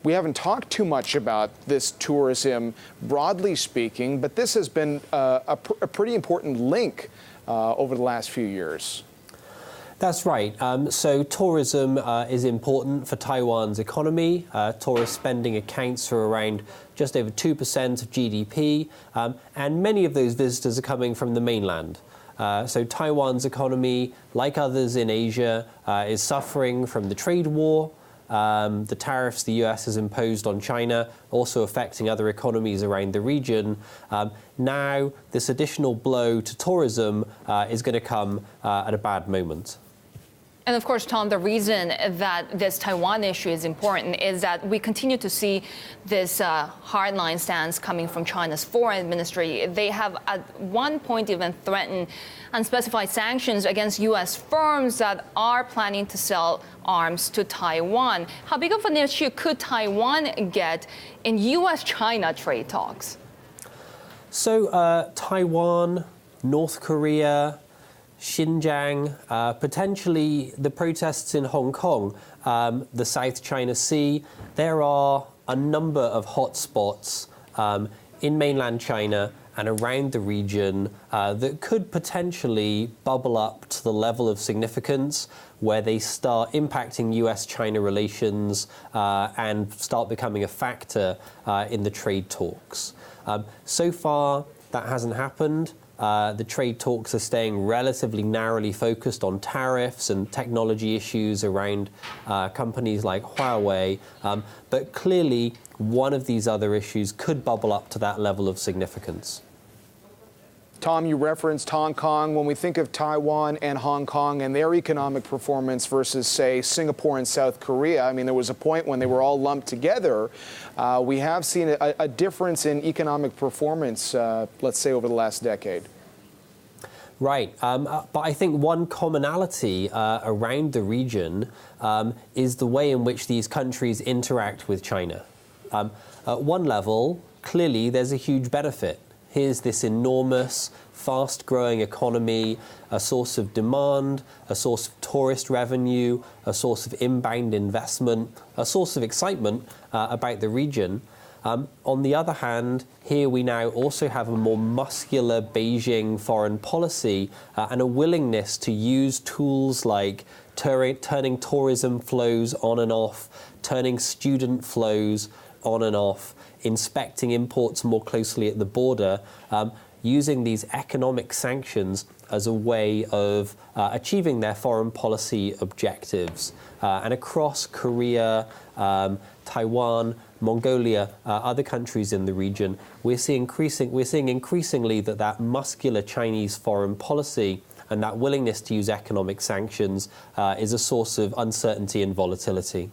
We haven't talked too much about this tourism, broadly speaking, but this has been a pretty important link over the last few years. That's right. So tourism is important for Taiwan's economy. Tourist spending accounts for around just over 2% of GDP, and many of those visitors are coming from the mainland. So Taiwan's economy, like others in Asia, is suffering from the trade war. The tariffs the US has imposed on China, also affecting other economies around the region. Now, this additional blow to tourism is going to come at a bad moment. And of course, Tom, the reason that this Taiwan issue is important is that we continue to see this hardline stance coming from China's foreign ministry. They have at one point even threatened unspecified sanctions against U.S. firms that are planning to sell arms to Taiwan. How big of an issue could Taiwan get in U.S.-China trade talks? So Taiwan, North Korea, Xinjiang, potentially the protests in Hong Kong, the South China Sea. There are a number of hotspots in mainland China and around the region that could potentially bubble up to the level of significance where they start impacting US-China relations and start becoming a factor in the trade talks. So far, that hasn't happened. The trade talks are staying relatively narrowly focused on tariffs and technology issues around companies like Huawei. But clearly, one of these other issues could bubble up to that level of significance. Tom, you referenced Hong Kong. When we think of Taiwan and Hong Kong and their economic performance versus, say, Singapore and South Korea, I mean, there was a point when they were all lumped together. We have seen a difference in economic performance, let's say, over the last decade. Right. But I think one commonality around the region is the way in which these countries interact with China. At one level, clearly, there's a huge benefit. Here's this enormous, fast-growing economy, a source of demand, a source of tourist revenue, a source of inbound investment, a source of excitement about the region. On the other hand, here we now also have a more muscular Beijing foreign policy and a willingness to use tools like turning tourism flows on and off, turning student flows on and off, inspecting imports more closely at the border, using these economic sanctions as a way of achieving their foreign policy objectives. And across Korea, Taiwan, Mongolia, other countries in the region, we're seeing increasingly that muscular Chinese foreign policy and that willingness to use economic sanctions is a source of uncertainty and volatility.